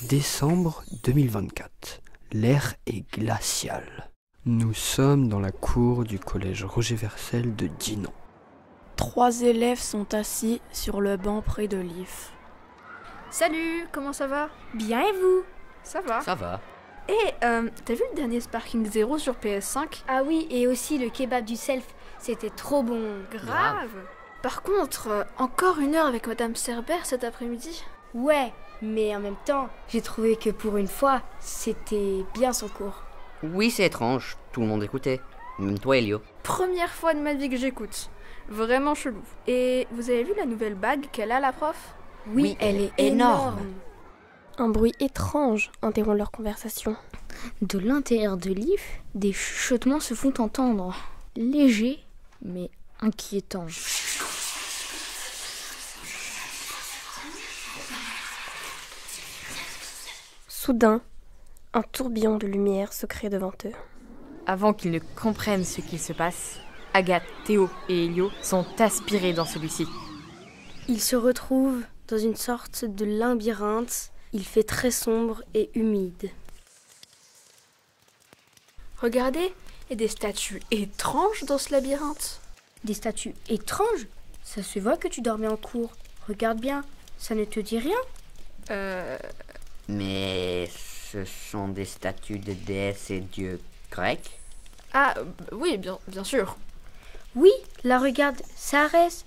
Décembre 2024. L'air est glacial. Nous sommes dans la cour du collège Roger Vercel de Dinan. 3 élèves sont assis sur le banc près de Liv. Salut, comment ça va? Bien et vous? Ça va. Ça va. Et t'as vu le dernier Sparking Zero sur PS5? Ah oui, et aussi le kebab du self, c'était trop bon. Grave. Par contre, encore 1 heure avec Madame Cerber cet après-midi? Ouais, mais en même temps, j'ai trouvé que pour une fois, c'était bien son cours. Oui, c'est étrange. Tout le monde écoutait. Même toi, Elio. Première fois de ma vie que j'écoute. Vraiment chelou. Et vous avez vu la nouvelle bague qu'elle a, la prof? Oui, elle est énorme. Un bruit étrange interrompt leur conversation. De l'intérieur de Liv, des chuchotements se font entendre. Légers, mais inquiétants. Soudain, un tourbillon de lumière se crée devant eux. Avant qu'ils ne comprennent ce qu'il se passe, Agathe, Théo et Elio sont aspirés dans celui-ci. Ils se retrouvent dans une sorte de labyrinthe. Il fait très sombre et humide. Regardez, il y a des statues étranges dans ce labyrinthe. Des statues étranges? Ça se voit que tu dormais en cours. Regarde bien, ça ne te dit rien? Mais ce sont des statues de déesses et dieux grecs? Ah, oui, bien sûr. Oui, là regarde, c'est Arès.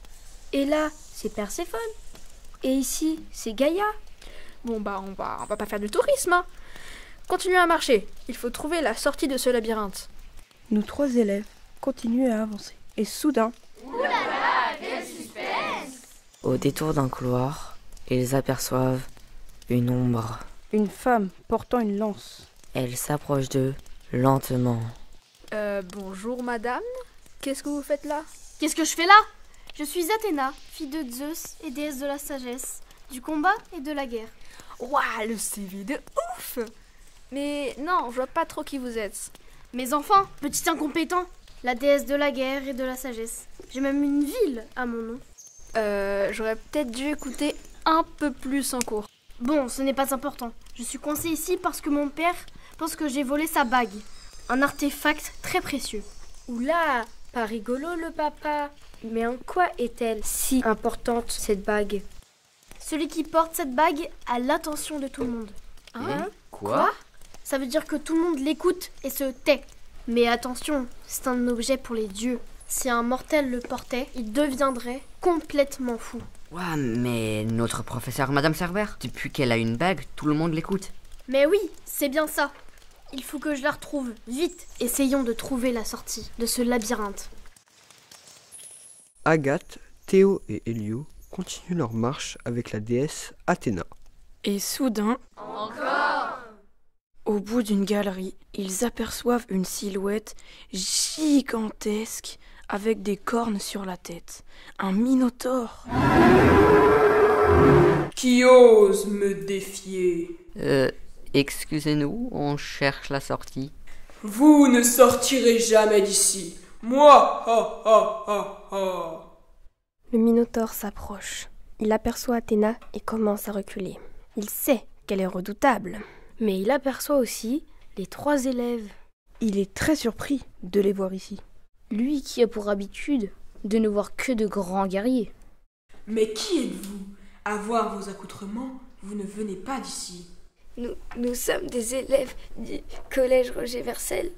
Et là, c'est Perséphone. Et ici, c'est Gaïa. Bon on va pas faire du tourisme, hein. Continuez à marcher. Il faut trouver la sortie de ce labyrinthe. Nous 3 élèves continuons à avancer. Et soudain... Oulala, quel suspense! Au détour d'un couloir, ils aperçoivent une ombre. Une femme portant une lance. Elle s'approche d'eux lentement. Bonjour madame. Qu'est-ce que vous faites là? Qu'est-ce que je fais là? Je suis Athéna, fille de Zeus et déesse de la sagesse, du combat et de la guerre. Ouah, le CV de ouf! Mais non, je vois pas trop qui vous êtes. Mes enfants, petit incompétent, la déesse de la guerre et de la sagesse. J'ai même une ville à mon nom. J'aurais peut-être dû écouter un peu plus en cours. Bon, ce n'est pas important. Je suis coincée ici parce que mon père pense que j'ai volé sa bague. Un artefact très précieux. Oula, pas rigolo le papa. Mais en quoi est-elle si importante, cette bague? Celui qui porte cette bague a l'attention de tout le monde. Hein? Quoi? Ça veut dire que tout le monde l'écoute et se tait. Mais attention, c'est un objet pour les dieux. Si un mortel le portait, il deviendrait complètement fou. Ouais, mais notre professeur, Madame Cerber, depuis qu'elle a une bague, tout le monde l'écoute. Mais oui, c'est bien ça. Il faut que je la retrouve, vite. Essayons de trouver la sortie de ce labyrinthe. Agathe, Théo et Elio continuent leur marche avec la déesse Athéna. Et soudain, Encore! Au bout d'une galerie, ils aperçoivent une silhouette gigantesque avec des cornes sur la tête. Un minotaure. Qui ose me défier? Excusez-nous, on cherche la sortie. Vous ne sortirez jamais d'ici. Moi, ha ha ha ha. Le minotaure s'approche. Il aperçoit Athéna et commence à reculer. Il sait qu'elle est redoutable. Mais il aperçoit aussi les 3 élèves. Il est très surpris de les voir ici. Lui qui a pour habitude de ne voir que de grands guerriers. Mais qui êtes-vous? À voir vos accoutrements, vous ne venez pas d'ici. Nous sommes des élèves du collège Roger Vercel.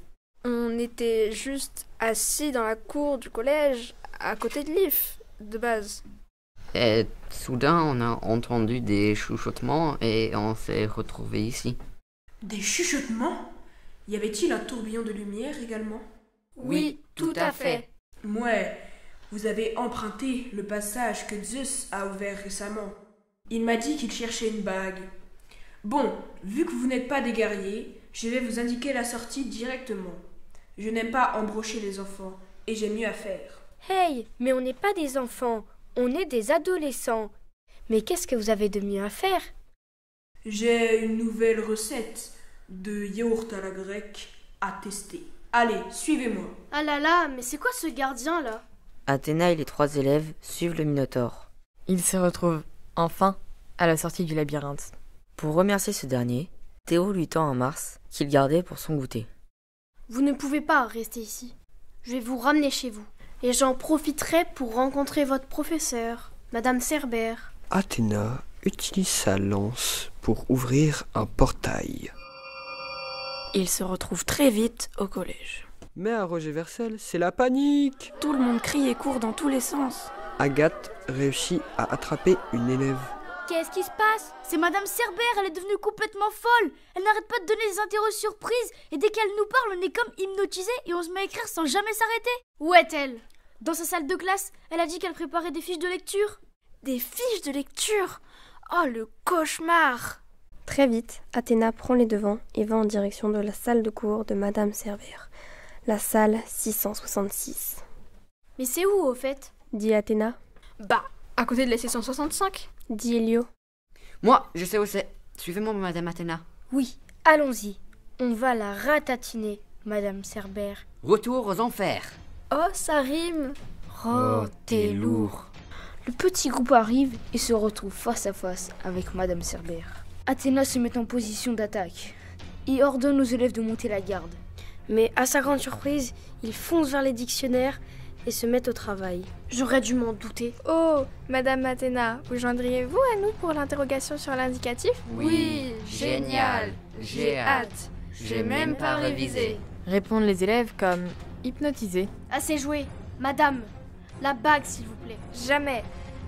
On était juste assis dans la cour du collège, à côté de Liv, de base. Et soudain, on a entendu des chuchotements et on s'est retrouvés ici. Des chuchotements? Y avait-il un tourbillon de lumière également? Oui, tout à fait. Ouais, vous avez emprunté le passage que Zeus a ouvert récemment. Il m'a dit qu'il cherchait une bague. Bon, vu que vous n'êtes pas des guerriers, je vais vous indiquer la sortie directement. Je n'aime pas embrocher les enfants, et j'ai mieux à faire. Hey, mais on n'est pas des enfants, on est des adolescents. Mais qu'est-ce que vous avez de mieux à faire? J'ai une nouvelle recette de yaourt à la grecque à tester. Allez, suivez-moi. Ah là là, mais c'est quoi ce gardien là? Athéna et les 3 élèves suivent le minotaure. Ils se retrouvent enfin à la sortie du labyrinthe. Pour remercier ce dernier, Théo lui tend un Mars qu'il gardait pour son goûter. Vous ne pouvez pas rester ici. Je vais vous ramener chez vous. Et j'en profiterai pour rencontrer votre professeur, Madame Cerbère. Athéna utilise sa lance pour ouvrir un portail. Ils se retrouvent très vite au collège. Mais à Roger-Vercel, c'est la panique. Tout le monde crie et court dans tous les sens. Agathe réussit à attraper une élève. Qu'est-ce qui se passe? C'est Madame Cerbère, elle est devenue complètement folle. Elle n'arrête pas de donner des interros surprises et dès qu'elle nous parle, on est comme hypnotisé et on se met à écrire sans jamais s'arrêter. Où est-elle? Dans sa salle de classe, elle a dit qu'elle préparait des fiches de lecture. Des fiches de lecture? Oh, le cauchemar! Très vite, Athéna prend les devants et va en direction de la salle de cours de Madame Cerbère. La salle 666. Mais c'est où, au fait? Dit Athéna. Bah, à côté de la 665. Dit Elio. Moi, je sais où c'est. Suivez-moi, Madame Athéna. Oui, allons-y. On va la ratatiner, Madame Cerbère. Retour aux enfers. Oh, ça rime. Oh, t'es lourd. Le petit groupe arrive et se retrouve face à face avec Madame Cerbère. Athéna se met en position d'attaque et ordonne aux élèves de monter la garde. Mais à sa grande surprise, il fonce vers les dictionnaires et se met au travail. J'aurais dû m'en douter. Oh, Madame Athéna, vous joindriez-vous à nous pour l'interrogation sur l'indicatif? Oui, génial. J'ai hâte. J'ai même pas révisé. Répondent les élèves comme hypnotisés. Assez joué. Madame, la bague, s'il vous plaît. Jamais.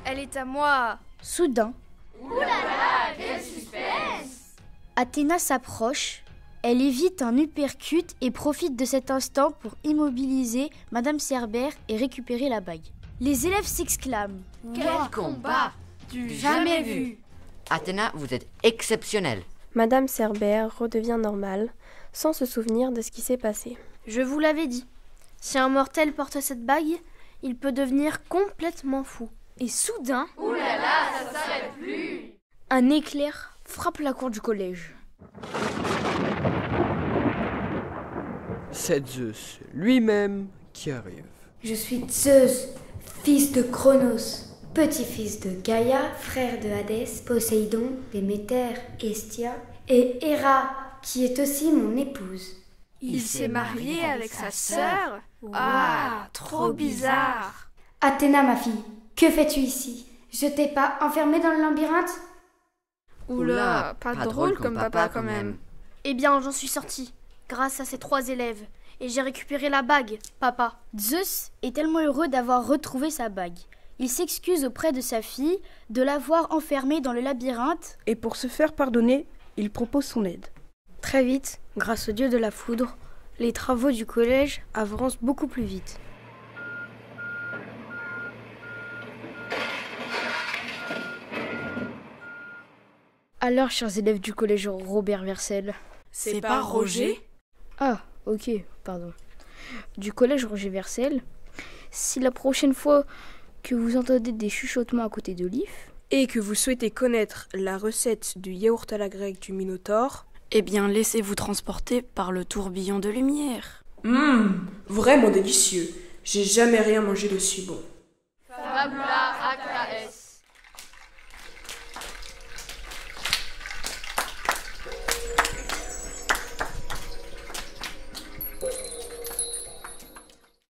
Elle est à moi. Soudain, Ouh là là, quel suspense! Athéna s'approche, elle évite un uppercut et profite de cet instant pour immobiliser Madame Cerbère et récupérer la bague. Les élèves s'exclament. Quel combat! Du jamais vu! Athéna, vous êtes exceptionnelle. Madame Cerbère redevient normale, sans se souvenir de ce qui s'est passé. Je vous l'avais dit. Si un mortel porte cette bague, il peut devenir complètement fou. et soudain, Ouh là là, ça s'arrête plus! un éclair frappe la cour du collège. C'est Zeus lui-même qui arrive. Je suis Zeus, fils de Cronos, petit-fils de Gaïa, frère de Hadès, Poséidon, Déméter, Hestia et Héra, qui est aussi mon épouse. Il s'est marié avec sa sœur? Ah, trop bizarre! Athéna, ma fille, que fais-tu ici? Je t'ai pas enfermée dans le labyrinthe? Oula, pas drôle comme papa quand même. Eh bien, j'en suis sortie, grâce à ces 3 élèves. Et j'ai récupéré la bague, papa. Zeus est tellement heureux d'avoir retrouvé sa bague. Il s'excuse auprès de sa fille de l'avoir enfermée dans le labyrinthe. Et pour se faire pardonner, il propose son aide. Très vite, grâce au dieu de la foudre, les travaux du collège avancent beaucoup plus vite. Alors, chers élèves du collège Robert-Vercel. C'est pas Roger? Ah, ok, pardon. Du collège Roger-Vercel, si la prochaine fois que vous entendez des chuchotements à côté de l'IF, et que vous souhaitez connaître la recette du yaourt à la grecque du Minotaure, eh bien, laissez-vous transporter par le tourbillon de lumière. Vraiment délicieux. J'ai jamais rien mangé d'aussi bon.